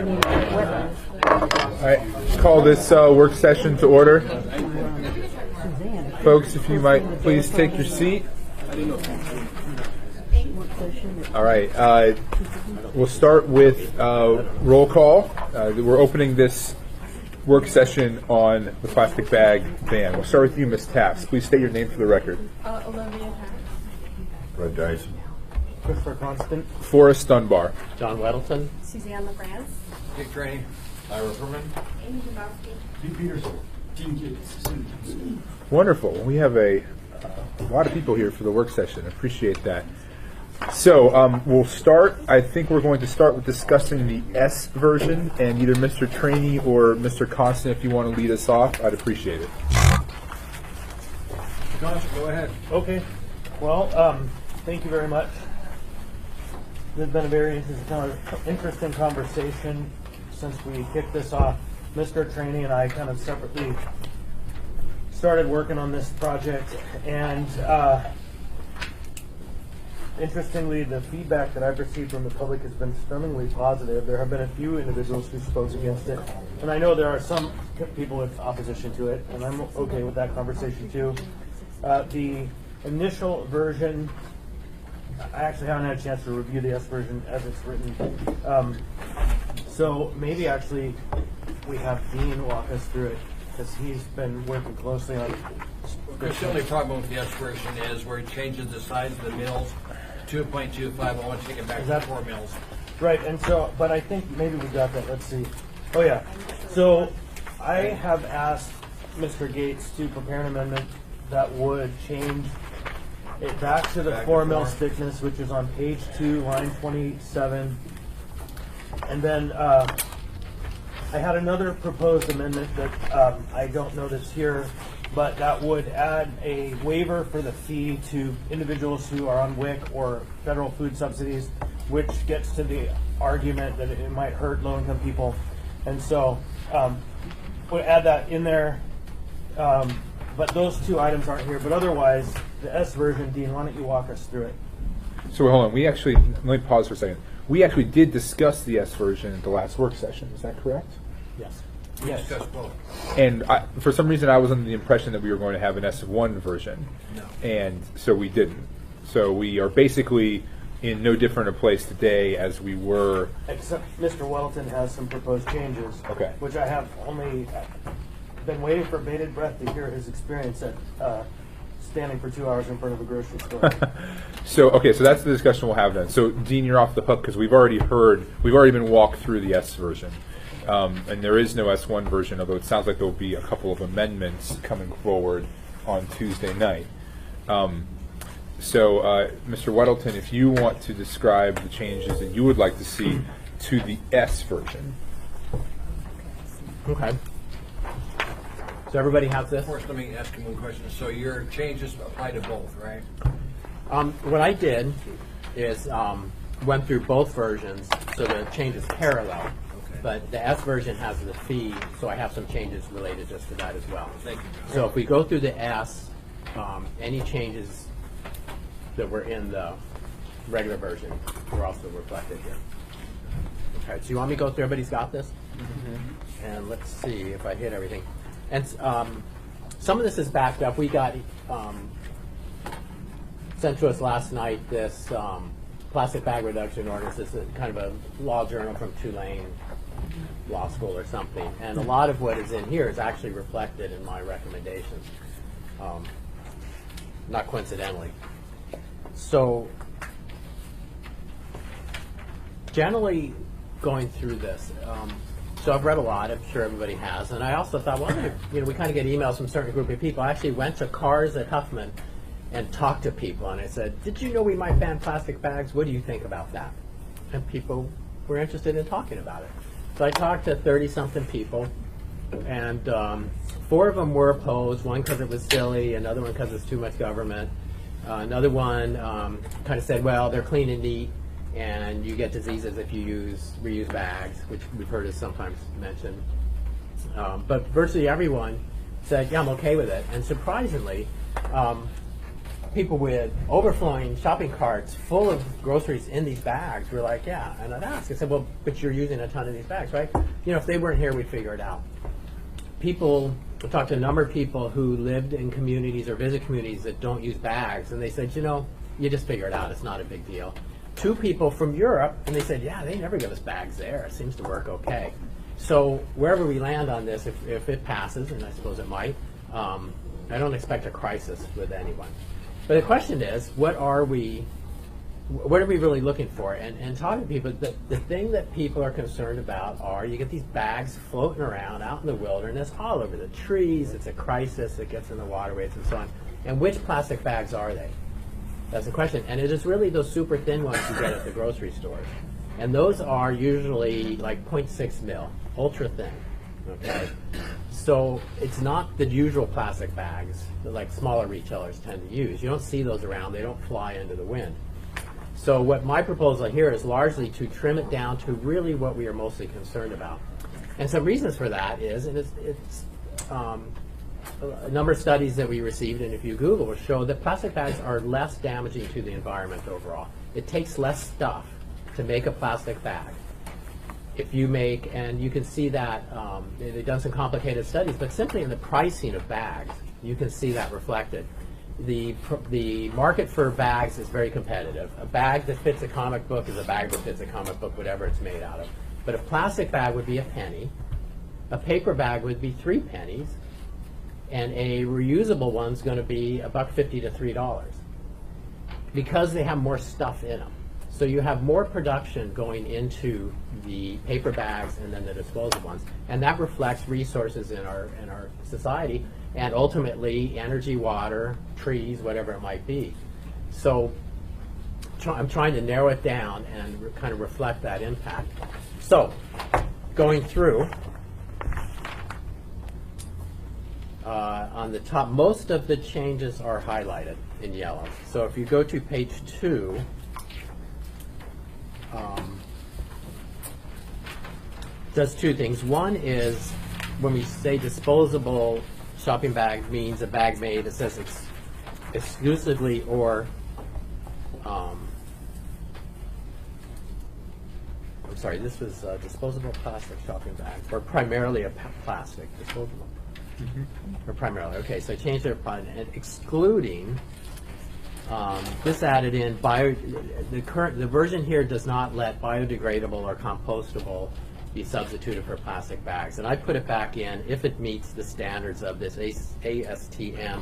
All right, call this work session to order. Folks, if you might please take your seat. All right, we'll start with roll call. We're opening this work session on the plastic bag ban. We'll start with you, Ms. Taps. Please state your name for the record. Olivia Taps. Fred Dyson. Christopher Constant. Forrest Dunbar. John Weddleton. Suzanne LaFrance. Dick Trainee. Ira Herman. Amy Domowski. Dean Peterson. Dean Gates. Wonderful. We have a lot of people here for the work session. Appreciate that. So we'll start. I think we're going to start with discussing the S version, and either Mr. Trainee or Mr. Constant, if you want to lead us off, I'd appreciate it. Constant, go ahead. Okay. Well, thank you very much. This has been a very interesting conversation since we kicked this off. Mr. Trainee and I kind of separately started working on this project, and interestingly, the feedback that I've received from the public has been stunningly positive. There have been a few individuals who spoke against it, and I know there are some people with opposition to it, and I'm okay with that conversation too. The initial version, I actually haven't had a chance to review the S version as it's written. So maybe actually we have Dean walk us through it, because he's been working closely on it. Chris, the only problem with the S version is where he changes the size of the mills, 2.25, I want to take it back to 4 mills. Right, and so, but I think maybe we got that. Let's see. Oh yeah. So I have asked Mr. Gates to prepare an amendment that would change it back to the 4 mil thickness, which is on page 2, line 27. And then I had another proposed amendment that I don't know that's here, but that would add a waiver for the fee to individuals who are on WIC or federal food subsidies, which gets to the argument that it might hurt low-income people. And so we'll add that in there. But those two items aren't here. But otherwise, the S version, Dean, why don't you walk us through it? So hold on. Let me pause for a second. We actually did discuss the S version at the last work session. Is that correct? Yes. Yes. Discuss both. And for some reason, I was under the impression that we were going to have an S1 version. No. And so we didn't. So we are basically in no different a place today as we were. Except Mr. Welton has some proposed changes, Okay. which I have only been waiting for bated breath to hear his experience at standing for 2 hours in front of a grocery store. So that's the discussion we'll have then. So Dean, you're off the hook because we've already been walked through the S version. And there is no S1 version, although it sounds like there will be a couple of amendments coming forward on Tuesday night. So, Mr. Weddleton, if you want to describe the changes that you would like to see to the S version. Okay. So everybody has this? First, let me ask you one question. So your changes apply to both, right? What I did is went through both versions, so the change is parallel. But the S version has the fee, so I have some changes related just to that as well. Thank you. So if we go through the S, any changes that were in the regular version were also reflected here. Okay, so you want me to go through, everybody's got this? Mm-hmm. And let's see if I hit everything. And some of this is backed up. We got sent to us last night this plastic bag reduction ordinance. It's a kind of a law journal from Tulane Law School or something. And a lot of what is in here is actually reflected in my recommendations, not coincidentally. So generally going through this, so I've read a lot, I'm sure everybody has, and I also thought, well, we kind of get emails from a certain group of people. I actually went to Cars at Huffman and talked to people, and I said, did you know we might ban plastic bags? What do you think about that? And people were interested in talking about it. So I talked to 30-something people, and 4 of them were opposed, one because it was silly, another one because it's too much government, another one kind of said, well, they're clean and neat, and you get diseases if you reuse bags, which we've heard is sometimes mentioned. But virtually everyone said, yeah, I'm okay with it. And surprisingly, people with overflowing shopping carts full of groceries in these bags. We're like, yeah. And I'd ask, I said, well, but you're using a ton of these bags, right? You know, if they weren't here, we'd figure it out. People, we talked to a number of people who lived in communities or visit communities that don't use bags, and they said, you know, you just figure it out. It's not a big deal. 2 people from Europe, and they said, yeah, they never give us bags there. It seems to work okay. So wherever we land on this, if it passes, and I suppose it might, I don't expect a crisis with anyone. But the question is, what are we really looking for? And talking to people, the thing that people are concerned about are you get these bags floating around out in the wilderness, all over the trees. It's a crisis. It gets in the waterways and so on. And which plastic bags are they? That's the question. And it is really those super thin ones you get at the grocery stores. And those are usually like 0.6 mil, ultra thin. Okay? So it's not the usual plastic bags that like smaller retailers tend to use. You don't see those around. They don't fly into the wind. So what my proposal here is largely to trim it down to really what we are mostly concerned about. And some reasons for that is, and it's a number of studies that we received, and if you Google, will show that plastic bags are less damaging to the environment overall. It takes less stuff to make a plastic bag. If you make, and you can see that, they've done some complicated studies, but simply in the pricing of bags, you can see that reflected. The market for bags is very competitive. A bag that fits a comic book is a bag that fits a comic book, whatever it's made out of. But a plastic bag would be a penny, a paper bag would be 3 pennies, and a reusable one's going to be $1.50 to $3 because they have more stuff in them. So you have more production going into the paper bags and then the disposable ones, and that reflects resources in our society, and ultimately energy, water, trees, whatever it might be. So I'm trying to narrow it down and kind of reflect that impact. So going through, on the top, most of the changes are highlighted in yellow. So if you go to page 2, does 2 things. One is when we say disposable shopping bag means a bag made, it says exclusively or I'm sorry, this was disposable plastic shopping bags, or primarily a plastic disposable. Or primarily, okay, so I changed it and excluding. This added in the version here does not let biodegradable or compostable be substituted for plastic bags, and I put it back in if it meets the standards of this ASTM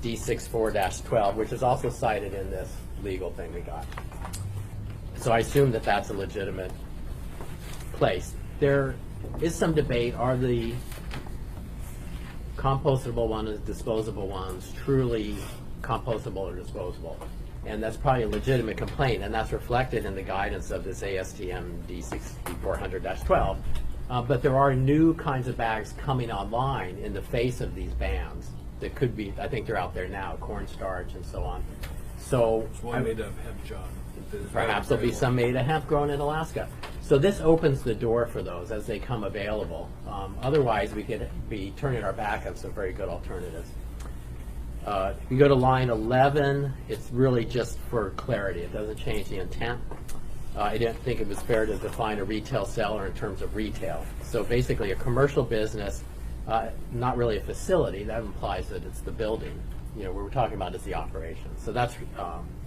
D64-12, which is also cited in this legal thing we got. So I assume that that's a legitimate place. There is some debate: are the compostable ones and disposable ones truly compostable or disposable? And that's probably a legitimate complaint, and that's reflected in the guidance of this ASTM D6400-12. But there are new kinds of bags coming online in the face of these bans that could be, I think they're out there now, cornstarch and so on. So It's one made of hemp, John. perhaps there'll be some made of hemp grown in Alaska. So this opens the door for those as they come available. Otherwise, we could be turning our back on some very good alternatives. If you go to line 11, it's really just for clarity. It doesn't change the intent. I didn't think it was fair to define a retail seller in terms of retail. So basically a commercial business, not really a facility. That implies that it's the building. You know, what we're talking about is the operation. So that's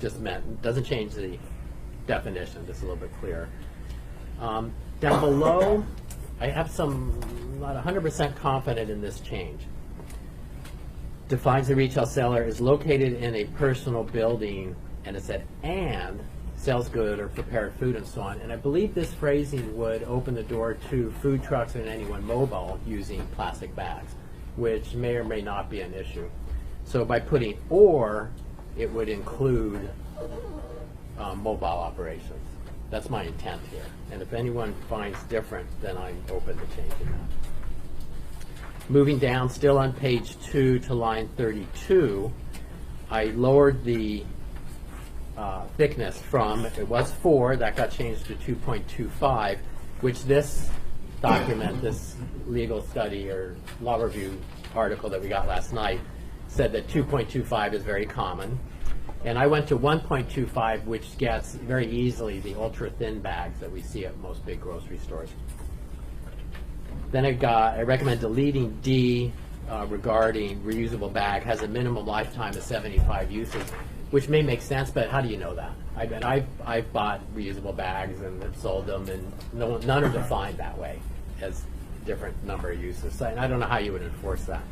just meant, doesn't change the definition, just a little bit clearer. Down below, I have some, not 100% confident in this change. Defines the retail seller is located in a personal building, and it said, and sells good or prepared food and so on. And I believe this phrasing would open the door to food trucks and anyone mobile using plastic bags, which may or may not be an issue. So by putting or, it would include mobile operations. That's my intent here. And if anyone finds different, then I'm open to changing that. Moving down, still on page 2 to line 32, I lowered the thickness from, it was 4, that got changed to 2.25, which this document, this legal study or law review article that we got last night, said that 2.25 is very common. And I went to 1.25, which gets very easily the ultra-thin bags that we see at most big grocery stores. Then I recommend deleting D regarding reusable bag, has a minimum lifetime of 75 uses, which may make sense, but how do you know that? I've bought reusable bags and have sold them, and none are defined that way as different number of uses. So, and I don't know how you would enforce that.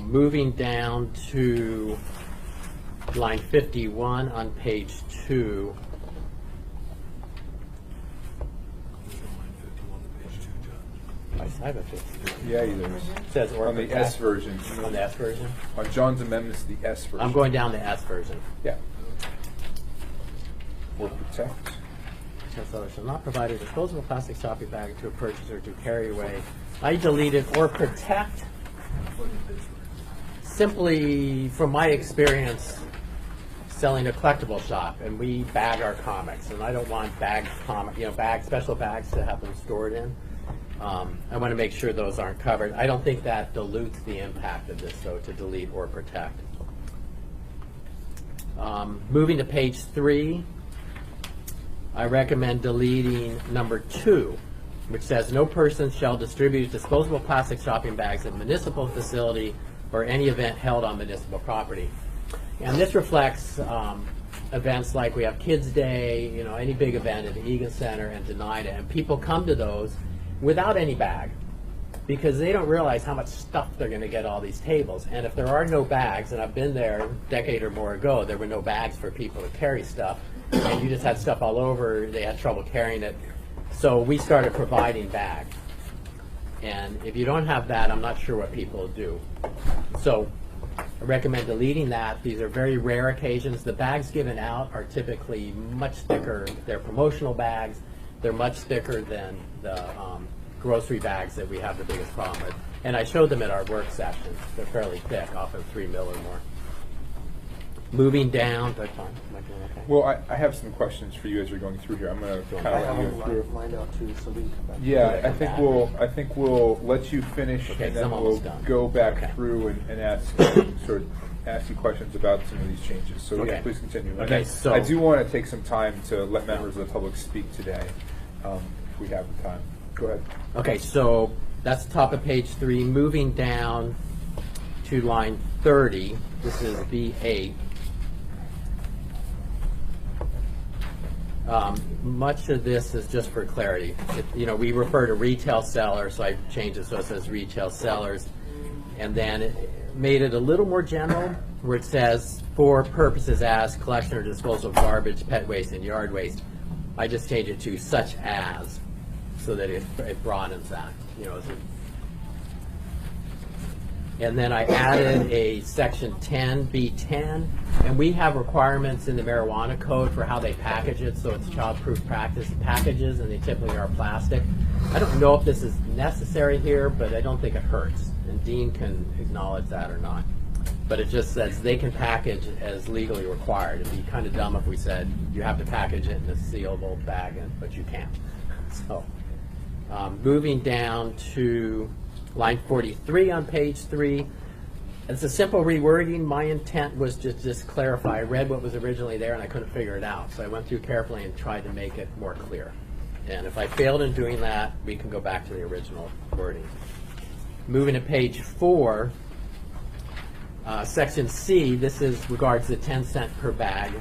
Moving down to line 51 on page 2. I have a 52. Yeah, either. It says or On the protect. S version. On the S version? On John's amendments, the S version. I'm going down the S version. Yeah. Or protect. So shall not provide a disposable plastic shopping bag to a purchaser to carry away. I deleted or protect simply from my experience selling a collectible shop, and we bag our comics, and I don't want special bags to have them stored in. I want to make sure those aren't covered. I don't think that dilutes the impact of this, though, to delete or protect. Moving to page 3, I recommend deleting number 2, which says no person shall distribute disposable plastic shopping bags at municipal facility or any event held on municipal property. And this reflects events like we have Kids Day, any big event at the Egan Center and Denida, and people come to those without any bag because they don't realize how much stuff they're going to get all these tables. And if there are no bags, and I've been there a decade or more ago, there were no bags for people to carry stuff, and you just had stuff all over, they had trouble carrying it. So we started providing bags. And if you don't have that, I'm not sure what people do. So I recommend deleting that. These are very rare occasions. The bags given out are typically much thicker. They're promotional bags. They're much thicker than the grocery bags that we have the biggest problem with. And I showed them at our work sessions. They're fairly thick, often 3 mil or more. Moving down, that's fine. Am I doing okay? Well, I have some questions for you as you're going through here. I'm going to kind I of have let you them go through. lined out too, so we can come back. Yeah, I think we'll let you finish, Okay, and so then I'm we'll almost done. go back Okay. through and ask you questions about some of these changes. So yeah, Okay. please continue. And Okay, then so- I do want to take some time to let members of the public speak today, if we have the time. Go ahead. Okay, so that's the top of page 3. Moving down to line 30, this is B8. Much of this is just for clarity. We refer to retail sellers, so I changed it so it says retail sellers, and then it made it a little more general, where it says for purposes as collection or disposal of garbage, pet waste, and yard waste. I just changed it to such as, so that it broadens that. And then I added a section 10, B10, and we have requirements in the marijuana code for how they package it, so it's child-proof practice packages, and they typically are plastic. I don't know if this is necessary here, but I don't think it hurts, and Dean can acknowledge that or not. But it just says they can package as legally required. It'd be kind of dumb if we said you have to package it in a sealable bag, but you can't. So, moving down to line 43 on page 3. It's a simple rewording. My intent was to just clarify. I read what was originally there and I couldn't figure it out. So I went through carefully and tried to make it more clear. And if I failed in doing that, we can go back to the original wording. Moving to page 4, section C, this regards the 10 cent per bag.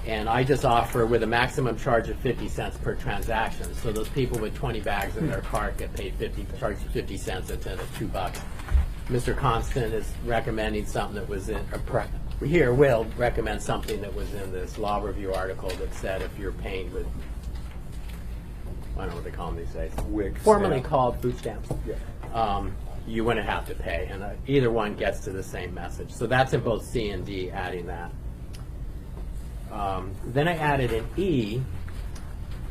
And I just offer with a maximum charge of 50 cents per transaction. So those people with 20 bags in their cart get paid charged 50 cents instead of $2. Mr. Constant is recommending something that was will recommend something that was in this law review article that said if you're paying with, I don't know what they call them these days, WIC formerly stamp. called food stamps. Yeah. You wouldn't have to pay, and either one gets to the same message. So that's in both C and D, adding that. Then I added an E.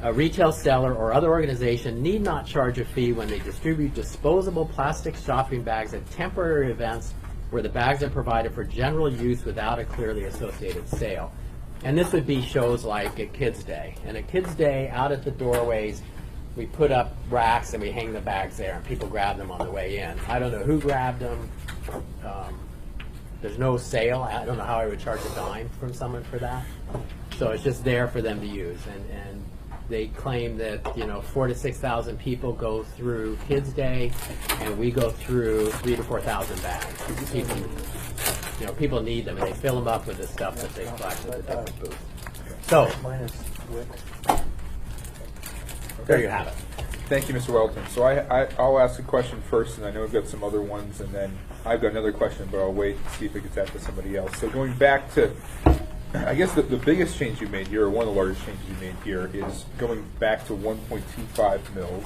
A retail seller or other organization need not charge a fee when they distribute disposable plastic shopping bags at temporary events where the bags are provided for general use without a clearly associated sale. And this would be shows like at Kids Day. And at Kids Day, out at the doorways, we put up racks and we hang the bags there, and people grab them on the way in. I don't know who grabbed them. There's no sale. I don't know how I would charge a dime from someone for that. So it's just there for them to use. And they claim that 4,000 to 6,000 people go through Kids Day, and we go through 3,000 to 4,000 bags. People need them, and they fill them up with the stuff that they collect at the different booths. So Mine is Wick. there you have it. Thank you, Mr. Welton. So I'll ask a question first, and I know we've got some other ones, and then I've got another question, but I'll wait and see if it gets asked to somebody else. So going back to, I guess the biggest change you made here, or one of the largest changes you made here, is going back to 1.25 mils,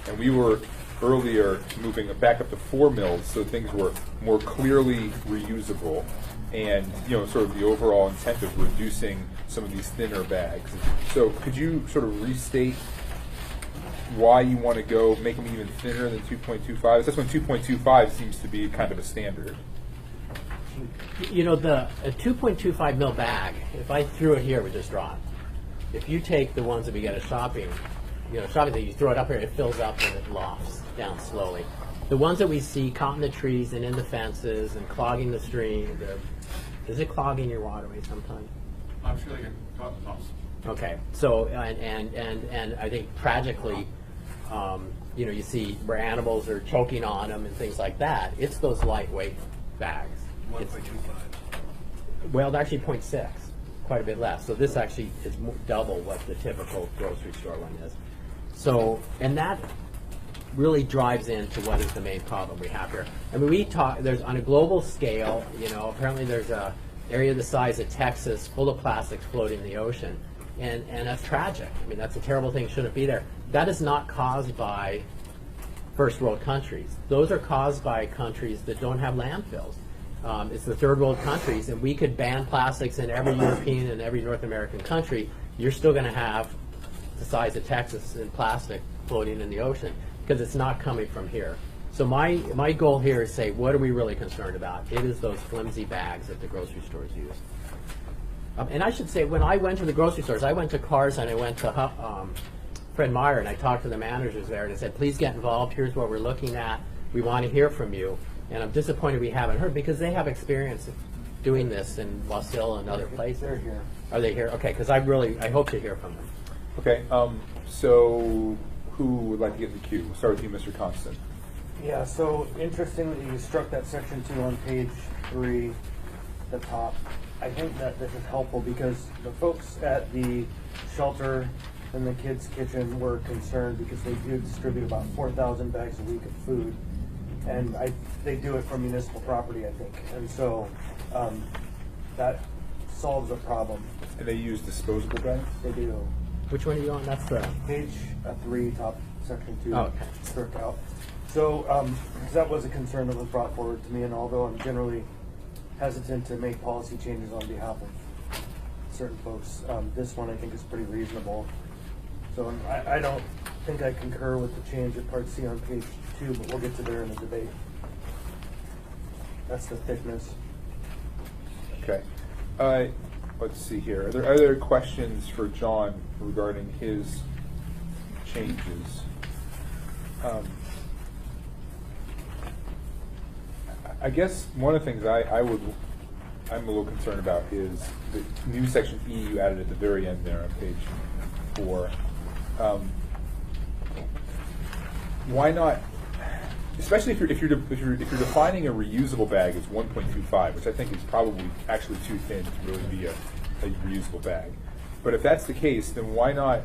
and we were earlier moving it back up to 4 mils, so things were more clearly reusable, and sort of the overall intent of reducing some of these thinner bags. So could you sort of restate why you want to go make them even thinner than 2.25? That's when 2.25 seems to be kind of a standard. A 2.25 mil bag, if I threw it here, it would just drop. If you take the ones that we get at shopping that you throw it up here, it fills up and it lofts down slowly. The ones that we see caught in the trees and in the fences and clogging the stream, is it clogging your waterway sometimes? I'm sure they can cut pumps. Okay, so and I think tragically, you see where animals are choking on them and things like that. It's those lightweight bags. 1.25. Well, it's actually 0.6, quite a bit less. So this actually is double what the typical grocery store one is. So, and that really drives into what is the main problem we have here. I mean, there's on a global scale, apparently there's a area the size of Texas full of plastics floating in the ocean. And that's tragic. I mean, that's a terrible thing. Shouldn't be there. That is not caused by first world countries. Those are caused by countries that don't have landfills. It's the third world countries, and we could ban plastics in every European and every North American country. You're still going to have the size of Texas in plastic floating in the ocean because it's not coming from here. So my goal here is say, what are we really concerned about? It is those flimsy bags that the grocery stores use. And I should say, when I went to the grocery stores, I went to Cars and I went to Fred Meyer, and I talked to the managers there, and I said, please get involved. Here's what we're looking at. We want to hear from you. And I'm disappointed we haven't heard because they have experience doing this in Wasilla and other places. They're here. Are they here? Okay, because I hope to hear from them. Okay, so who would like to get in the queue? We'll start with you, Mr. Constant. Yeah, so interestingly, you struck that section 2 on page 3, the top. I think that this is helpful because the folks at the shelter and the kids' kitchen were concerned because they do distribute about 4,000 bags a week of food. And they do it from municipal property, I think. And so that solves a problem. And they use disposable bags? They do. Which one are you on? That's the... Page 3, top section 2. Oh, okay. Struck out. So 'cause that was a concern that was brought forward to me, and although I'm generally hesitant to make policy changes on behalf of certain folks, this one I think is pretty reasonable. So I don't think I concur with the change at part C on page 2, but we'll get to there in the debate. That's the thickness. Okay. Let's see here. Are there other questions for John regarding his changes? I guess one of the things I'm a little concerned about is the new section E you added at the very end there on page 4. Why not? Especially if you're defining a reusable bag as 1.25, which I think is probably actually too thin to really be a reusable bag. But if that's the case, then why not?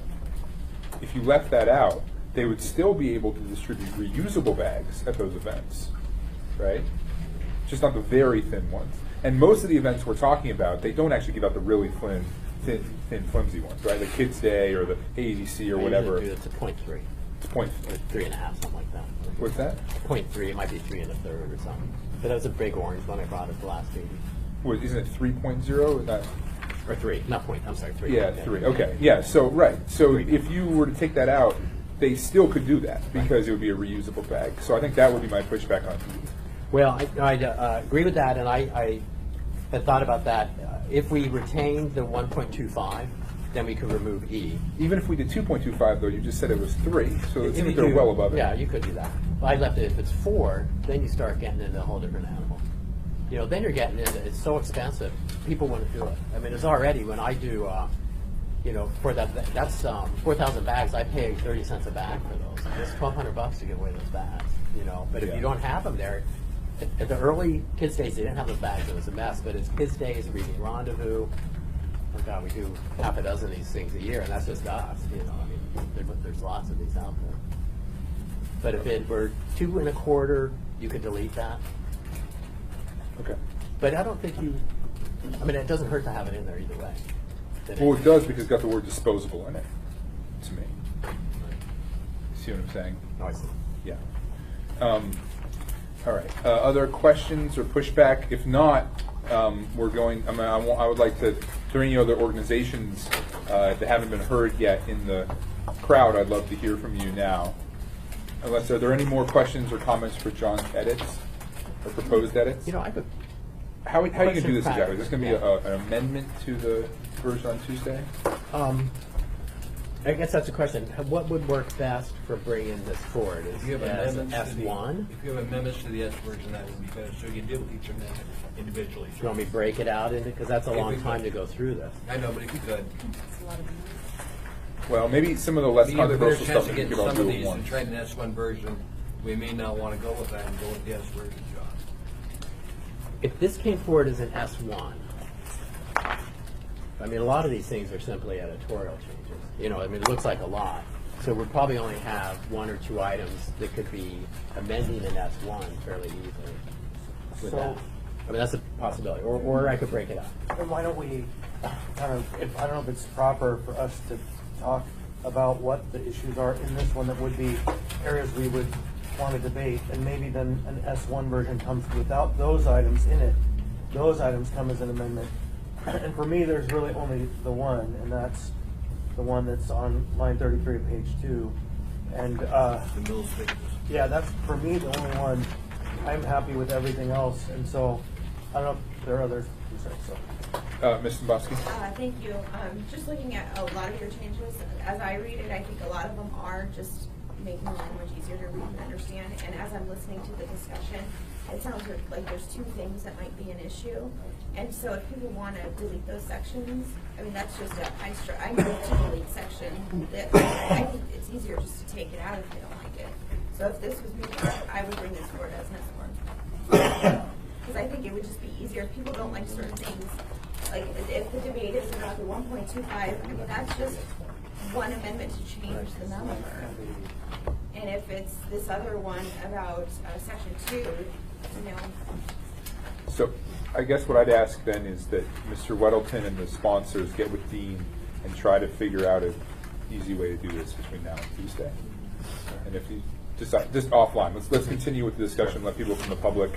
If you left that out, they would still be able to distribute reusable bags at those events, right? Just not the very thin ones. And most of the events we're talking about, they don't actually give out the really thin, flimsy ones, right? The Kids Day or the AEDC or whatever. It's a 0.3. It's point. Or 3.5, something like that. What's that? 0.3, it might be 3 1/3 or something. But that was a big orange one I brought at the last meeting. What, isn't it 3.0? Is that? Or 3, not point, I'm sorry, 3. Yeah, 3. Okay. Yeah. So right. So if you were to take that out, they still could do that because it would be a reusable bag. So I think that would be my pushback on E. Well, I agree with that, and I had thought about that. If we retained the 1.25, then we could remove E. Even if we did 2.25, though, you just said it was 3, so it If seems you they're do- well above it. Yeah, you could do that. Well, I left it, if it's 4, then you start getting into a whole different animal. then you're getting into, it's so expensive. People wouldn't do it. I mean, it's already, when I do, for that's 4,000 bags, I pay 30 cents a bag for those. It's $1,200 to give away those bags, But if Yeah. you don't have them there, at the early kids' days, they didn't have those bags. It was a mess. But it's kids' days, reading Rendezvous. Oh God, we do half a dozen of these things a year, and that's just us. There's lots of these out there. But if it were 2 1/4, you could delete that. Okay. But I don't think it doesn't hurt to have it in there either way. Well, it does because it's got the word disposable in it, to me. See what I'm saying? No, I see. Yeah. All right. Other questions or pushback? If not, we're going. I would like to. If there are any other organizations that haven't been heard yet in the crowd, I'd love to hear from you now. Unless, are there any more questions or comments for John's edits or proposed edits? I could. How are you going to do this Question exactly? Is this going to be practice, an amendment to the version on Tuesday? I guess that's a question. What would work best for bringing this forward? If you have As amendments to the, S1? if you have amendments to the S version, that would be better, so you can deal with each amendment individually. Do you want me to break it out into, because that's a If we long could. time to go through this. I know, but if you could, Well, maybe some of the less you have a better controversial chance stuff of we getting could all some do of at these and once. trying an S1 version. We may not want to go with that and go with the S version, John. If this came forward as an S1, a lot of these things are simply editorial changes. It looks like a lot. So we'd probably only have 1 or 2 items that could be amending an S1 fairly easily. With So- that. That's a possibility. Or I could break it up. Then why don't we kind of, I don't know if it's proper for us to talk about what the issues are in this one that would be areas we would want to debate, and maybe then an S1 version comes without those items in it. Those items come as an amendment. And for me, there's really only the one, and that's the one that's on line 33 of page 2. And The middle figures. yeah, that's for me the only one. I'm happy with everything else, and so I don't know if there are others. Ms. Dombowski? Thank you. Just looking at a lot of your changes, as I read it, I think a lot of them are just making the language easier to read and understand. And as I'm listening to the discussion, it sounds like there's 2 things that might be an issue. And so if people want to delete those sections, that's just I move to delete section. I think it's easier just to take it out if they don't like it. So if this was me, I would bring this forward as an S1. Because I think it would just be easier if people don't like certain things. Like if the debate is about the 1.25, that's just one amendment to change the number. And if it's this other one about section 2, So I guess what I'd ask then is that Mr. Weddleton and the sponsors get with Dean and try to figure out an easy way to do this between now and Tuesday. And if you decide, just offline, let's continue with the discussion, let people from the public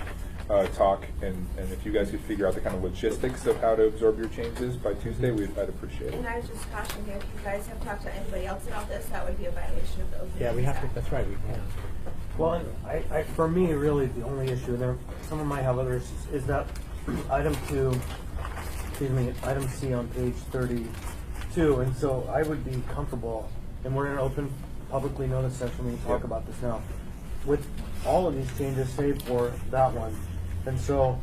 talk, and if you guys could figure out the kind of logistics of how to absorb your changes by Tuesday, I'd appreciate it. and I was just cautioning you, if you guys have talked to anybody else about this, that would be a violation of the open Yeah, we meetings have to, act. that's right, we can. Well, and I for me, really, the only issue, and there, someone might have others, is that item C on page 32, and so I would be comfortable, and we're in an open, publicly noticed session, we can talk about this now, with all of these changes, save for that one. And so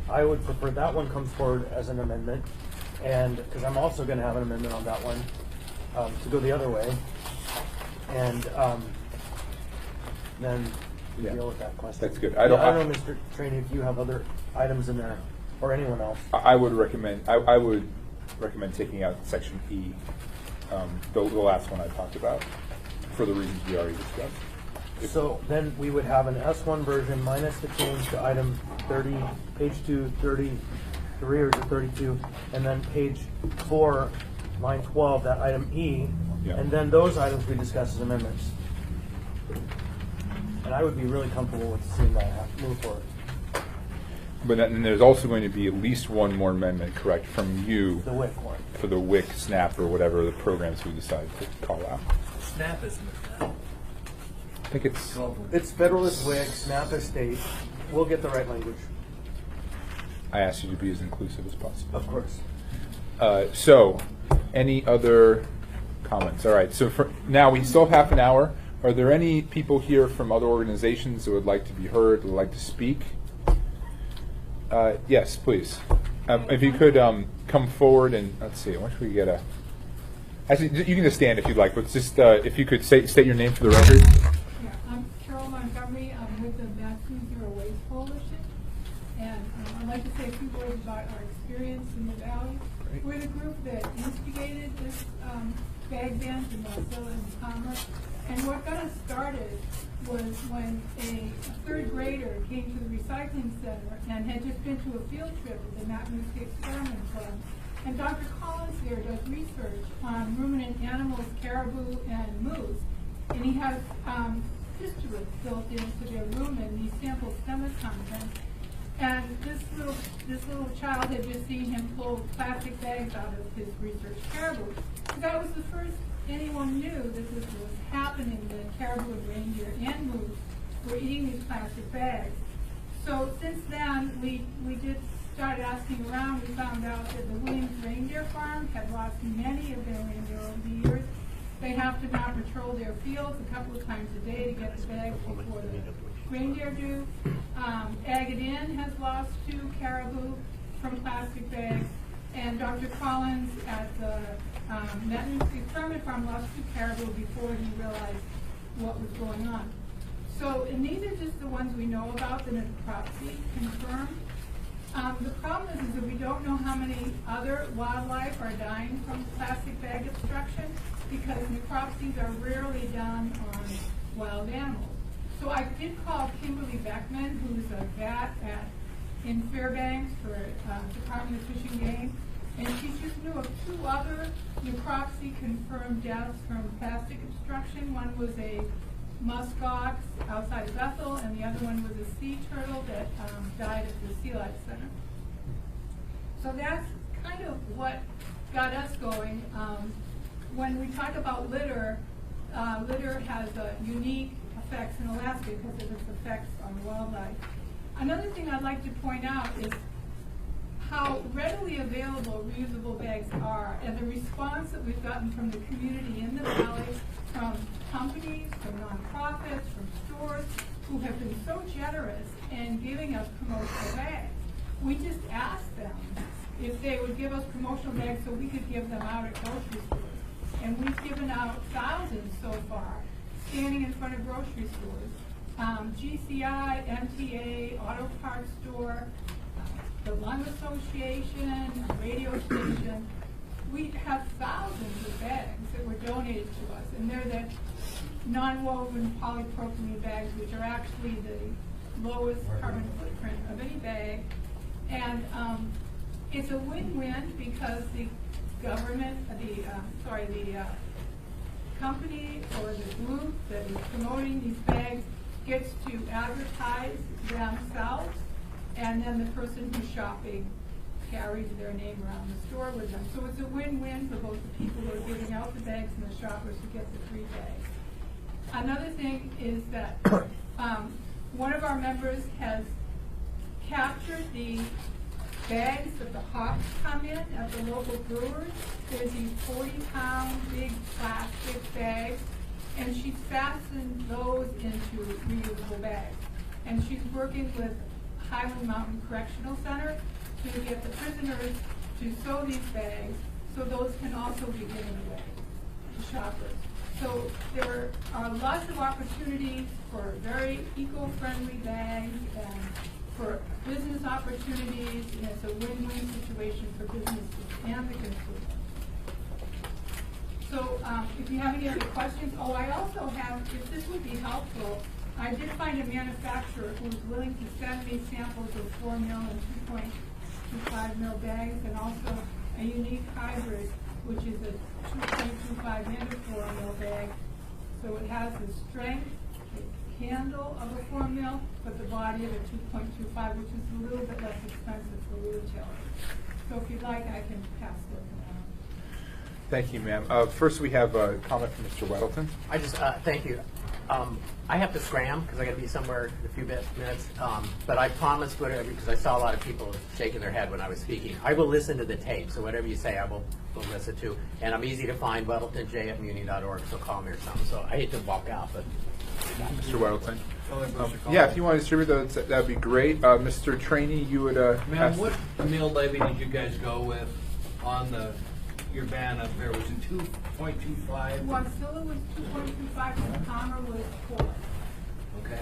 I would prefer that one comes forward as an amendment, and, because I'm also going to have an amendment on that one, to go the other way. And then we Yeah. deal with that question. That's good. I don't know, Mr. Trainee, if you have other items in there, or anyone else. I would recommend taking out section E, the last one I talked about, for the reasons we already discussed. So then we would have an S1 version minus the change to item 30, page 2, 33, or is it 32, and then page 4, line 12, that item E, Yeah. and then those items we discuss as amendments. And I would be really comfortable with seeing that move forward. But then there's also going to be at least one more amendment, correct, from you The WIC one. for the WIC, SNAP, or whatever the programs we decide to call out. Snap isn't it now? I think it's, It's Federalist WIC, SNAP is state. We'll get the right language. I asked you to be as inclusive as possible. Of course. So, any other comments? All right, so for now, we still have half an hour. Are there any people here from other organizations that would like to be heard, would like to speak? Yes, please. If you could come forward and, let's see, once we get a... Actually, you can just stand if you'd like, but just if you could state your name for the record. Yeah, I'm Carol Montgomery. I'm with the Matthew Zero Waste Coalition. And I'd like to say a few words about our experience in the Valley. Great. We're the group that instigated this bag ban in Marcella and Commerce. And what got us started was when a third grader came to the recycling center and had just been to a field trip at the Matthew Experiment Club. And Dr. Collins there does research on ruminant animals, caribou and moose. And he has fistulas built into their rumen, these sample stomach contents. And this little child had just seen him pull plastic bags out of his research caribou. So that was the first anyone knew that this was happening, that caribou and reindeer and moose were eating these plastic bags. So since then, we did start asking around. We found out that the Williams Reindeer Farm had lost many of their reindeer over the years. They have to now patrol their fields a couple of times a day to get the bags before the reindeer do. Agadan has lost 2 caribou from plastic bags, and Dr. Collins at the Experiment Farm lost 2 caribou before he realized what was going on. So, and these are just the ones we know about that necropsy confirmed. The problem is that we don't know how many other wildlife are dying from plastic bag obstruction, because necropsies are rarely done on wild animals. So I did call Kimberly Beckman, who's a vet in Fairbanks for Department of Fish and Game, and she just knew of 2 other necropsy confirmed deaths from plastic obstruction. One was a musk ox outside of Bethel, and the other one was a sea turtle that died at the Sea Life Center. So that's kind of what got us going. When we talk about litter, litter has unique effects in Alaska because of its effects on wildlife. Another thing I'd like to point out is how readily available reusable bags are, and the response that we've gotten from the community in the valley, from companies, from nonprofits, from stores, who have been so generous in giving us promotional bags. We just asked them if they would give us promotional bags so we could give them out at grocery stores. And we've given out thousands so far, standing in front of grocery stores. GCI, MTA, Auto Parts Store, the Lung Association, radio station. We have thousands of bags that were donated to us, and they're the non-woven polypropylene bags, which are actually the lowest carbon footprint of any bag. And it's a win-win because the government, the company or the group that is promoting these bags gets to advertise themselves, and then the person who's shopping carries their name around the store with them. So it's a win-win for both the people who are giving out the bags and the shoppers who get the free bags. Another thing is that one of our members has captured the bags that the hops come in at the local brewers. There's these 40-pound big plastic bags, and she's fastened those into reusable bags. And she's working with Highland Mountain Correctional Center to get the prisoners to sew these bags so those can also be given away to shoppers. So there are lots of opportunities for very eco-friendly bags and for business opportunities, and it's a win-win situation for businesses and the consumer. So if you have any other questions, I also have, if this would be helpful, I did find a manufacturer who was willing to send me samples of 4 mil and 2.25 mil bags, and also a unique hybrid, which is a 2.25 and a 4 mil bag. So it has the strength, the handle of a 4 mil, but the body of a 2.25, which is a little bit less expensive for retailers. So if you'd like, I can pass those around. Thank you, ma'am. First, we have a comment from Mr. Weddleton. I just, thank you. I have to scram because I got to be somewhere in a few minutes. But I promised whatever, because I saw a lot of people shaking their head when I was speaking. I will listen to the tape, so whatever you say, I will listen to. And I'm easy to find, WeddletonJ@muni.org, so call me or something. So I hate to walk out, but Mr. Weddleton. Only Mr. Yeah, if you want to distribute those, that'd be great. Mr. Trainee, you would Ma'am, ask- what mill levy did you guys go with on your ban up there? Was it 2.25? Wasilla was 2.25 and Palmer was 4. Okay.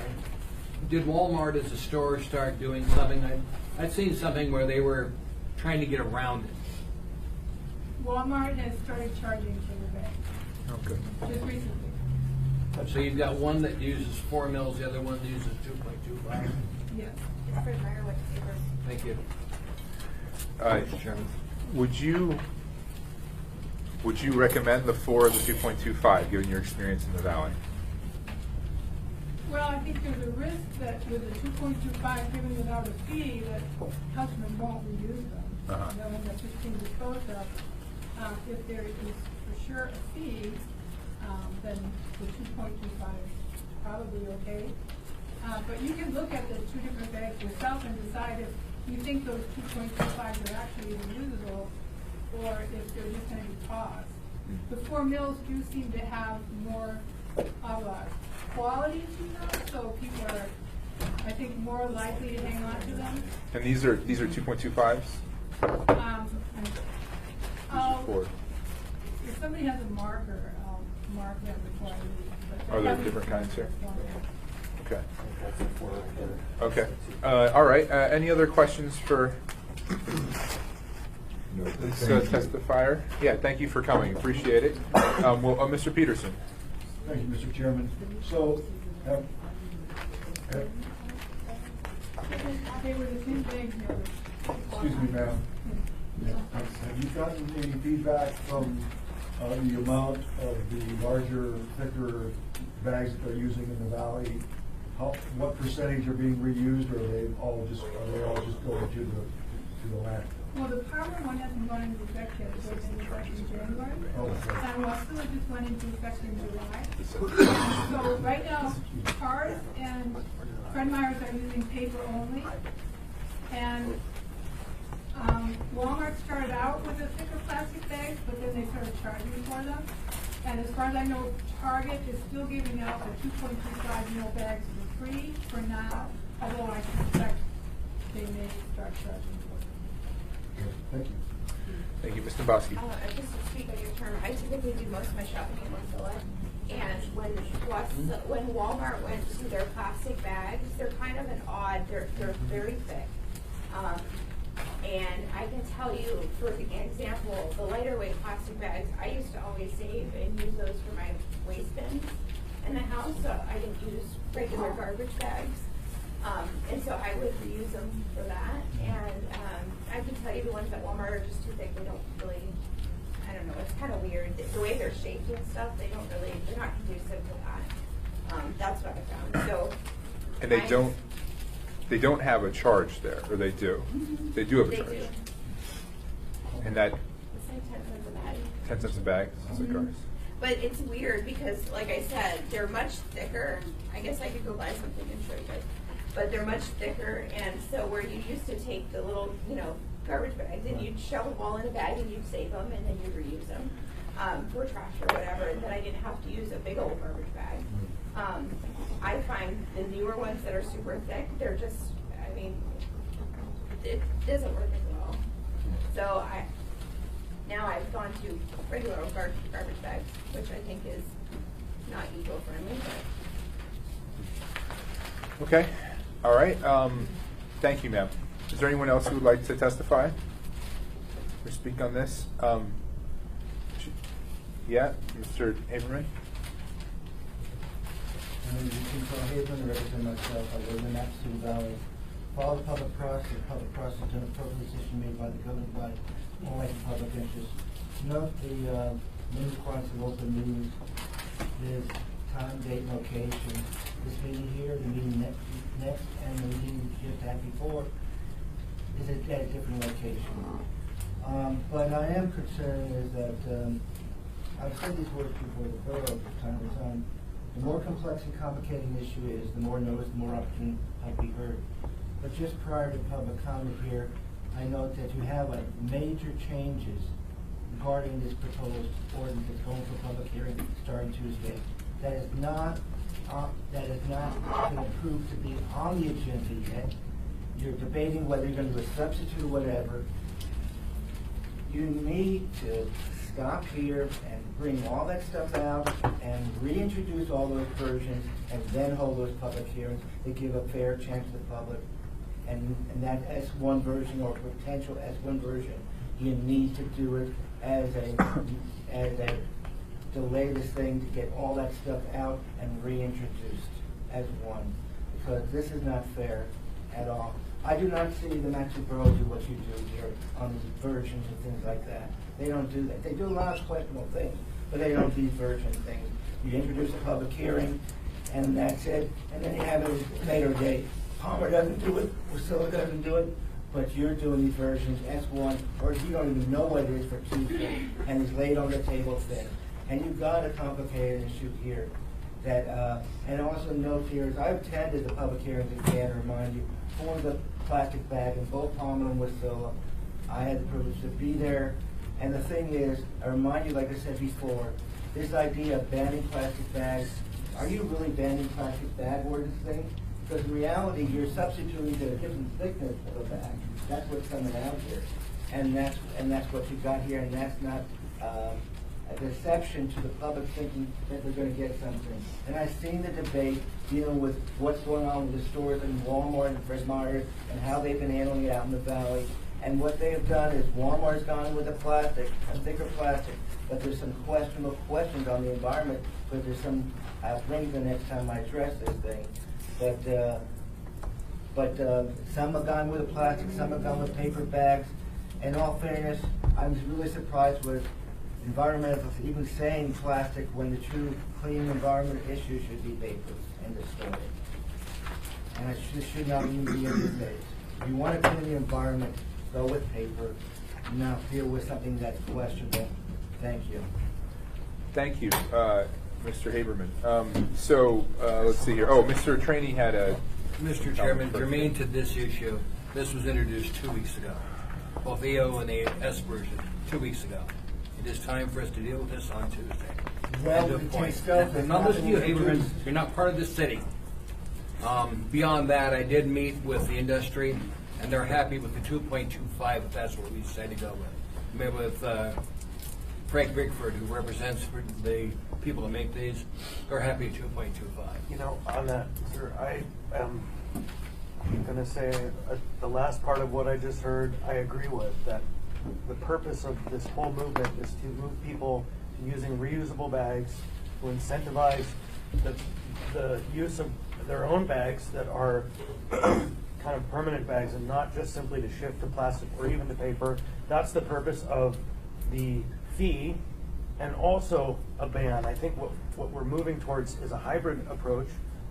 Did Walmart as a store start doing something? I'd seen something where they were trying to get around it. Walmart has started charging for the bag, Oh, good. just recently. So you've got one that uses 4 mils, the other one uses 2.25. Yes. It's Fred Meyer with the paper. Thank you. Mr. Chairman. Would you recommend the 4 or the 2.25, given your experience in the Valley? Well, I think there's a risk that with a 2.25 given without a fee, that customers won't reuse them. Uh-huh. They'll end up just being disposed of. If there is for sure a fee, then the 2.25 is probably okay. But you can look at the 2 different bags yourself and decide if you think those 2.25s are actually reusable or if they're just going to be tossed. The 4 mils do seem to have more of a quality to them, so people are, I think, more likely to hang on to them. And these are 2.25s? And I'll- 4. if somebody has a marker, I'll mark them before I leave. But Are there haven't different seen kinds here? this one yet. Okay. Okay. All right. Any other questions for this testifier? Yeah, thank you for coming. Appreciate it. Mr. Peterson. Thank you, Mr. Chairman. So, They were the same bags here. excuse me, ma'am. Have you gotten any feedback from the amount of the larger, thicker bags that they're using in the valley? What percentage are being reused, or are they all just going to the landfill? Well, the Palmer one hasn't gone into effect yet, it goes into effect in January. Oh, okay. And Wasilla just went into effect in July. So right now, Cars and Fred Meyer's are using paper only. And Walmart started out with the thicker plastic bags, but then they started charging for them. And as far as I know, Target is still giving out the 2.25 mil bags for free for now, although I suspect they may start charging for them. Thank you. Thank you, Mr. Bosky. Just to speak on your term, I typically do most of my shopping in Wasilla. And when Walmart went to their plastic bags, they're kind of an odd, they're very thick. And I can tell you, for example, the lighter weight plastic bags, I used to always save and use those for my waste bins in the house, so I didn't use regular garbage bags. And so I would reuse them for that. And I can tell you the ones at Walmart are just too thick. They don't really, I don't know, it's kind of weird. The way they're shaped and stuff, they're not conducive to that. That's what I found. So. And they don't have a charge there, or they do? They do have a They charge. do. And that It's like 10 cents a bag. 10 cents a bag, cigars. But it's weird because, like I said, they're much thicker. I guess I could go buy something and show you guys. But they're much thicker, and so where you used to take the little, garbage bags, and you'd shove them all in a bag, and you'd save them, and then you'd reuse them for trash or whatever, and then I didn't have to use a big old garbage bag. I find the newer ones that are super thick, they're just, it doesn't work as well. So now I've gone to regular old garbage bags, which I think is not eco-friendly, but. Okay. All right. Thank you, ma'am. Is there anyone else who would like to testify or speak on this? Yeah, Mr. Haberman? My name is Eugene Haven, I represent myself. I live in Absolute Valley. Follow the public process is an appropriate decision made by the governing body, only in public interest. Note the main requirements of open meetings is time, date, and location. This meeting here, the meeting next, and the meeting we just had before is at a different location. But I am concerned is that I've said these words before the borough from time to time. The more complex and complicated an issue is, the more notice, the more opportunity to be heard. But just prior to public comment here, I note that you have major changes regarding this proposed ordinance that's going for public hearing starting Tuesday. That is not that has not been approved to be on the agenda yet. You're debating whether you're going to do a substitute or whatever. You need to stop here and bring all that stuff out and reintroduce all those versions and then hold those public hearings to give a fair chance to the public. And that S1 version or potential S1 version, you need to do it as a delay this thing to get all that stuff out and reintroduced as one, because this is not fair at all. I do not see the Mexican Borough do what you do here on these versions and things like that. They don't do that. They do a lot of questionable things, but they don't do these version things. You introduce a public hearing, and that's it, and then you have it a later date. Palmer doesn't do it, Priscilla doesn't do it, but you're doing these versions, S1, or you don't even know what it is for Tuesday, and it's laid on the table thin. And you've got a complicated issue here. That, and also note here is I've attended the public hearings again, to remind you, for the plastic bag in both Palmer and Priscilla. I had the privilege to be there. And the thing is, I remind you, like I said before, this idea of banning plastic bags, are you really banning plastic bag ordinance thing? Because in reality, you're substituting to a different thickness of a bag. That's what's coming out here. And that's what you got here, and that's not a deception to the public thinking that they're going to get something. And I've seen the debate dealing with what's going on with the stores in Walmart and Fred Meyer's and how they've been handling it out in the valley. And what they have done is Walmart's gone with the plastic, a thicker plastic, but there's some questionable questions on the environment, but there's some, I'll bring the next time I address this thing. But some have gone with the plastic, some have gone with paper bags. In all fairness, I was really surprised with environmentalists even saying plastic when the true clean environment issue should be paper in the story. And this should not even be in the debate. If you want to clean the environment, go with paper, not deal with something that's questionable. Thank you. Thank you, Mr. Haberman. Let's see here. Oh, Mr. Trainee had a... Mr. Chairman, germane to this issue, this was introduced 2 weeks ago. Both EO and the S version, 2 weeks ago. It is time for us to deal with this on Tuesday. Well, End of point. And now listen to you, Haberman, you're not part of this city. Beyond that, I did meet with the industry, and they're happy with the 2.25, if that's what we decided to go with. I met with Frank Bickford, who represents the people that make these. They're happy at 2.25. You know, on that, sir, I am going to say the last part of what I just heard, I agree with, that the purpose of this whole movement is to move people to using reusable bags, to incentivize the use of their own bags that are kind of permanent bags and not just simply to shift to plastic or even to paper. That's the purpose of the fee and also a ban. I think what we're moving towards is a hybrid approach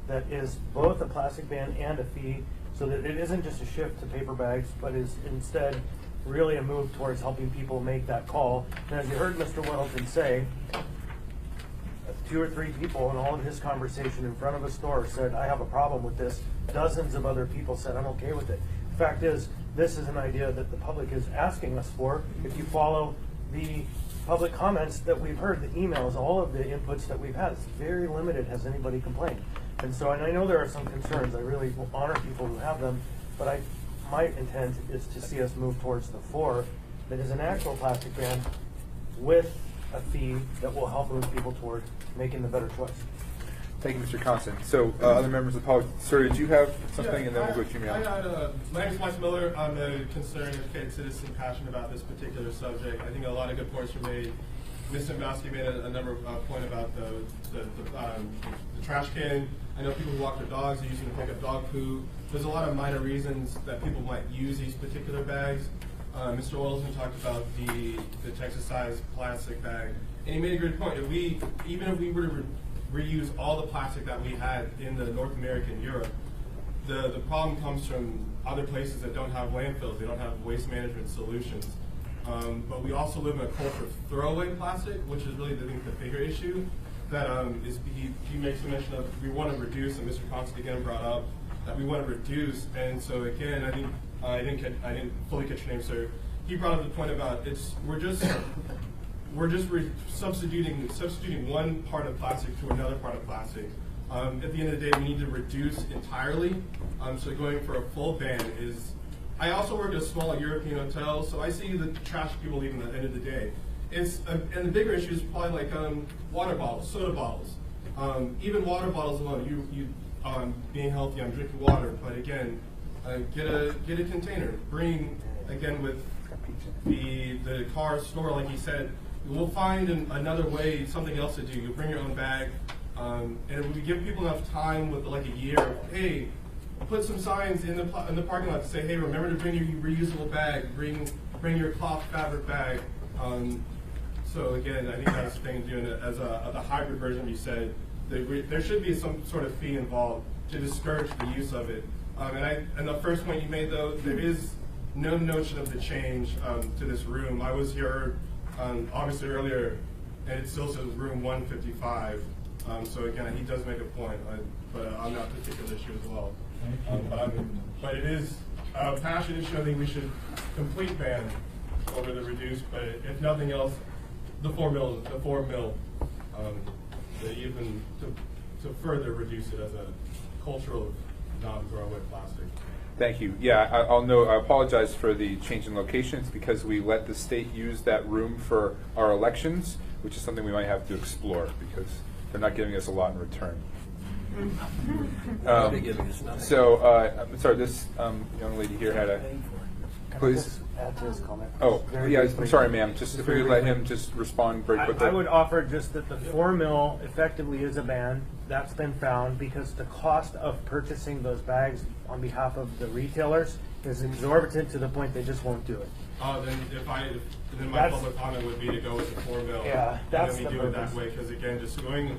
that is both a plastic ban and a fee, so that it isn't just a shift to paper bags, but is instead really a move towards helping people make that call. And as you heard Mr. Weddleton say, 2 or 3 people in all of his conversation in front of a store said, I have a problem with this. Dozens of other people said, I'm okay with it. The fact is, this is an idea that the public is asking us for. If you follow the public comments that we've heard, the emails, all of the inputs that we've had, it's very limited has anybody complained. And so, and I know there are some concerns. I really will honor people who have them, but my intent is to see us move towards the 4 that is an actual plastic ban with a fee that will help move people toward making the better choice. Thank you, Mr. Constant. So, other members of the public, sir, did you have something, and then we'll go to you, my name is Mike Miller. I'm a concerned, educated citizen, passionate about this particular subject. I think a lot of good points were made. Mr. Dombrowski made a number of points about the trash can. I know people who walk their dogs are using to pick up dog poo. There's a lot of minor reasons that people might use these particular bags. Mr. Oilsman talked about the Texas-sized plastic bag, and he made a good point. Even if we were to reuse all the plastic that we had in the North America and Europe, the problem comes from other places that don't have landfills. They don't have waste management solutions. But we also live in a culture of throwaway plastic, which is really, I think, the bigger issue. That he makes a mention of we want to reduce, and Mr. Constant again brought up that we want to reduce. And so again, I think I didn't fully catch your name, sir. He brought up the point about we're just substituting one part of plastic to another part of plastic. At the end of the day, we need to reduce entirely. So going for a full ban is. I also work at a small European hotel, so I see the trash people leaving at the end of the day. And the bigger issue is probably like water bottles, soda bottles. Even water bottles alone, you being healthy, I'm drinking water, but again, get a container. Bring, again, with the car store, like you said, we'll find another way, something else to do. You'll bring your own bag, and if we give people enough time with like a year, hey, put some signs in the parking lot to say, hey, remember to bring your reusable bag, bring your cloth fabric bag. So again, I think that's the thing, doing it as a hybrid version. You said there should be some sort of fee involved to discourage the use of it. And the first point you made, though, there is no notion of the change to this room. I was here obviously earlier, and it still says room 155. So again, he does make a point, but on that particular issue as well. But it is a passion issue. I think we should complete ban over the reduced, but if nothing else, the 4 mil, even to further reduce it as a cultural non-throwaway plastic. Thank you. Yeah, I'll know. I apologize for the change in locations because we let the state use that room for our elections, which is something we might have to explore because they're not giving us a lot in return. I'm sorry, this young lady here had a. Please. Add to his comment. Oh, Very yeah, briefly. I'm sorry, ma'am. Just if we would let him just respond very quickly. I would offer just that the 4 mil effectively is a ban. That's been found because the cost of purchasing those bags on behalf of the retailers is exorbitant to the point they just won't do it. Then my public comment would be to go with the 4 mil. Yeah, that's and then we the do it purpose. that way because again, just going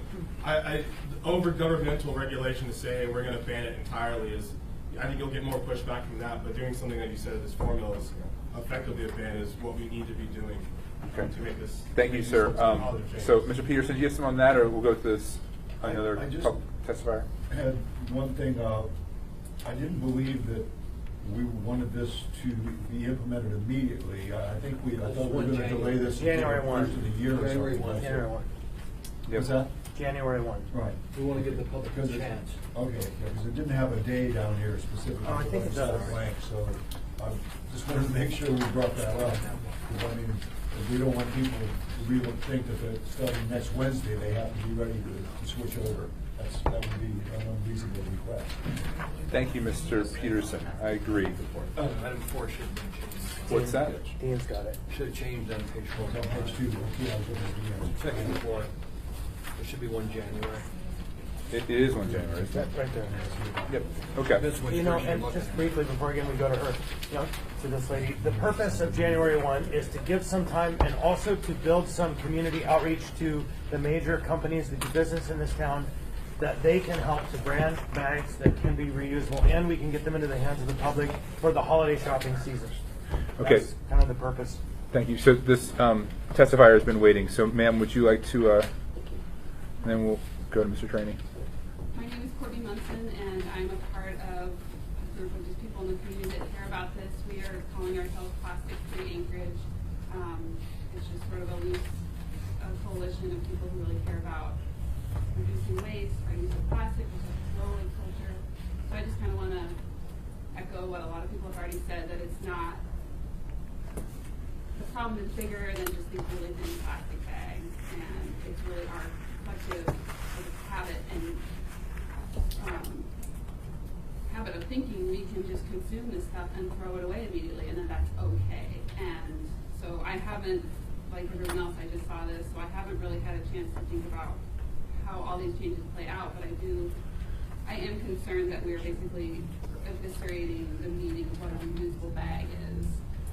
over governmental regulation to say, hey, we're going to ban it entirely is. I think you'll get more pushback from that, but doing something that you said, this 4 mil is effectively a ban is what we need to be doing to make this. Thank you, sir. So, Mr. Peterson, do you have some on that, or we'll go to this another I just- testifier? I had one thing, I didn't believe that we wanted this to be implemented immediately. I think I thought we were going to delay this until January the 1. first of the year or January something. 1. January 1. What's that? January 1. Right. We want to give the public a Because chance. Okay, because it didn't have a day down here specifically. Oh, I think it does. Blank, so I just wanted to make sure we brought that up. Because I mean, if we don't want people to really think that starting next Wednesday, they have to be ready to switch over. That would be an unreasonable request. Thank you, Mr. Peterson. I agree. Item 4 should have been changed. What's that? Dean's got it. Should have changed on page 4. On page 2, okay, I was looking at the Second floor. There should be 1 January. It is 1 January, isn't it? Right there. Yep. Okay. That's what You you're know, looking and at. just briefly before again we go to her, to this lady, the purpose of January 1 is to give some time and also to build some community outreach to the major companies that do business in this town, that they can help to brand bags that can be reusable, and we can get them into the hands of the public for the holiday shopping season. Okay. That's kind of the purpose. Thank you. So this testifier has been waiting. So, ma'am, would you like to? And then we'll go to Mr. Trainee. My name is Courtney Munson, and I'm a part of a group of just people in the community that care about this. We are calling ourselves Plastic Free Anchorage. It's just sort of a loose coalition of people who really care about reducing waste, our use of plastic, which is a throwaway culture. So I just kind of want to echo what a lot of people have already said, that it's not, the problem is bigger than just these really thin plastic bags, and it's really our collective habit and habit of thinking we can just consume this stuff and throw it away immediately, and then that's okay. And so I haven't, like everyone else, I just saw this, so I haven't really had a chance to think about how all these changes play out, but I am concerned that we are basically eviscerating the meaning of what a reusable bag is.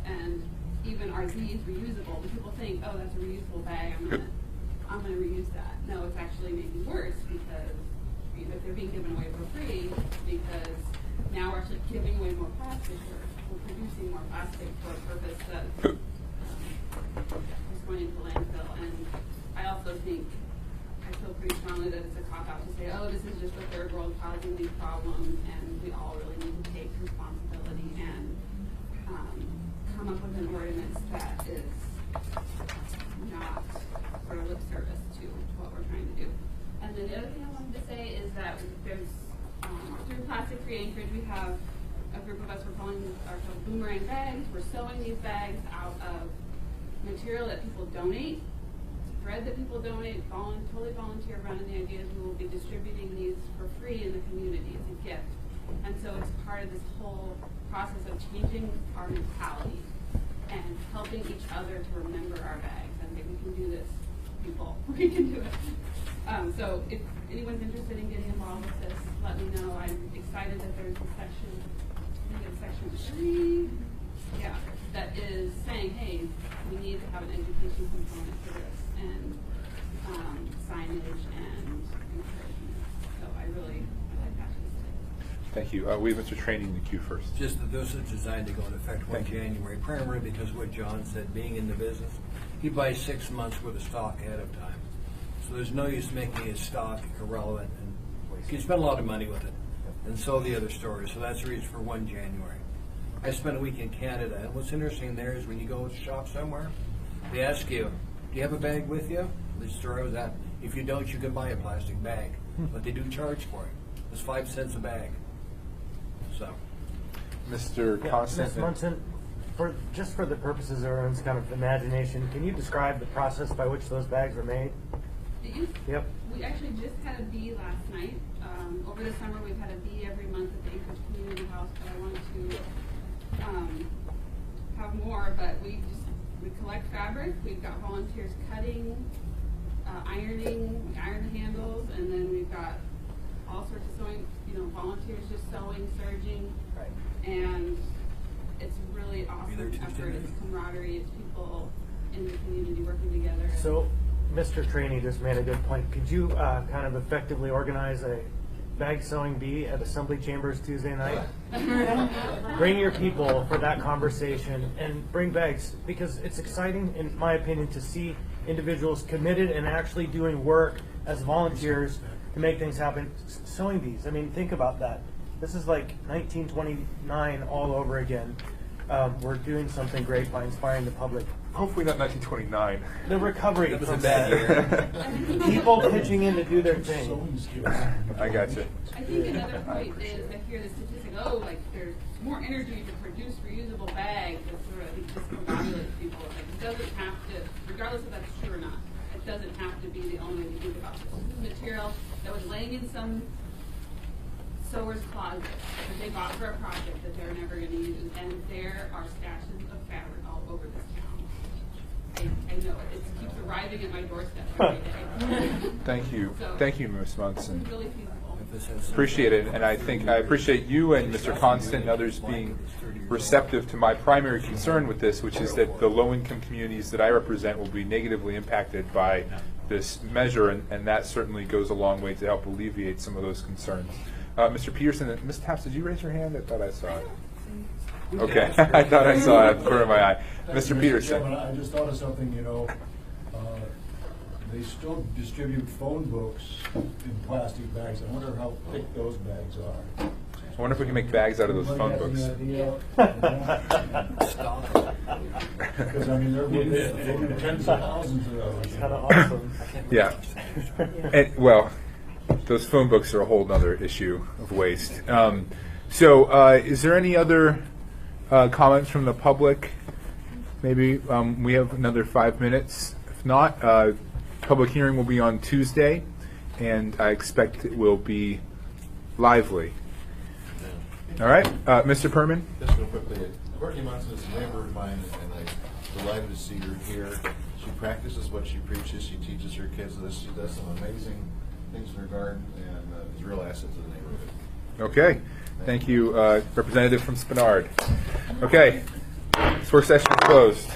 And even are these reusable? Do people think, oh, that's a reusable bag, I'm gonna reuse that? No, it's actually maybe worse because if they're being given away for free, because now we're actually giving away more plastic, we're producing more plastic for a purpose that is going into landfill. And I also think, I feel pretty strongly that it's a cop-out to say, oh, this is just the third world causing these problems, and we all really need to take responsibility and come up with an ordinance that is not sort of lip service to what we're trying to do. And then the other thing I wanted to say is that Free Anchorage, we have a group of us, we're calling ourselves Boomerang Bags. We're sewing these bags out of material that people donate, thread that people donate, totally volunteer run, and the idea is we will be distributing these for free in the community as a gift. And so it's part of this whole process of changing our mentality and helping each other to remember our bags. I think we can do this, people. We can do it. So if anyone's interested in getting involved with this, let me know. I'm excited that there's a section, I think it's section 3, yeah, that is saying, hey, we need to have an education component for this, and signage and encouragement. So I like that. Thank you. We have Mr. Training in the queue first. Just that this is designed to go into effect 1 January, primarily because of what John said, being in the business, he buys 6 months worth of stock ahead of time. So there's no use making his stock irrelevant, and you spend a lot of money with it, and so the other stores. So that's the reason for 1 January. I spent a week in Canada, and what's interesting there is when you go to shop somewhere, they ask you, do you have a bag with you? The store I was at, if you don't, you can buy a plastic bag, but they do charge for it. It's 5 cents a bag. So, Mr. Constant. Ms. Munson, just for the purposes of everyone's kind of imagination, can you describe the process by which those bags were made? Yep. We actually just had a bee last night. Over the summer, we've had a bee every month at the Anchorage Community House, but I wanted to have more. But we collect fabric. We've got volunteers cutting, ironing. We iron the handles, and then we've got all sorts of sewing. Volunteers just sewing, serging, and it's really awesome effort. It's camaraderie. It's people in the community working together. So, Mr. Trainee just made a good point. Could you kind of effectively organize a bag sewing bee at Assembly Chambers Tuesday night? Bring your people for that conversation and bring bags, because it's exciting, in my opinion, to see individuals committed and actually doing work as volunteers to make things happen. Sewing bees, I mean, think about that. This is like 1929 all over again. We're doing something great by inspiring the public. Hopefully not 1929. The recovery it was a from bad that. year. People pitching in to do their thing. I got you. I think another point is I hear the statistic, like there's more energy to produce reusable bags. That sort of, I think, discombobulates people. Like, it doesn't have to, regardless if that's true or not, it doesn't have to be the only way to think about this. This is material that was laying in some sewer's closet that they bought for a project that they're never going to use, and there are stashes of fabric all over this town. I know it. It keeps arriving at my doorstep every day. Thank you. So, Thank you, Ms. Munson. It's really feasible. Appreciate it, and I appreciate you and Mr. Constant and others being receptive to my primary concern with this, which is that the low-income communities that I represent will be negatively impacted by this measure, and that certainly goes a long way to help alleviate some of those concerns. Mr. Peterson, Ms. Taps, did you raise your hand? I thought I saw it. Okay, I thought I saw it out of the corner of my eye. Mr. Peterson. Chairman, I just thought of something, they still distribute phone books in plastic bags. I wonder how thick those bags are. I wonder if we can make bags out of those phone books. Because, I mean, there are tens of thousands of those. It's kind of awesome. Yeah. And, well, those phone books are a whole other issue of waste. Is there any other comments from the public? Maybe we have another 5 minutes. If not, public hearing will be on Tuesday, and I expect it will be lively. All right, Mr. Perman? Just real quickly, Courtney Munson is a neighbor of mine, and I'm delighted to see her here. She practices what she preaches. She teaches her kids this. She does some amazing things in her garden, and is a real asset to the neighborhood. Okay. Thank you, Representative from Spenard. Okay. This work session is closed.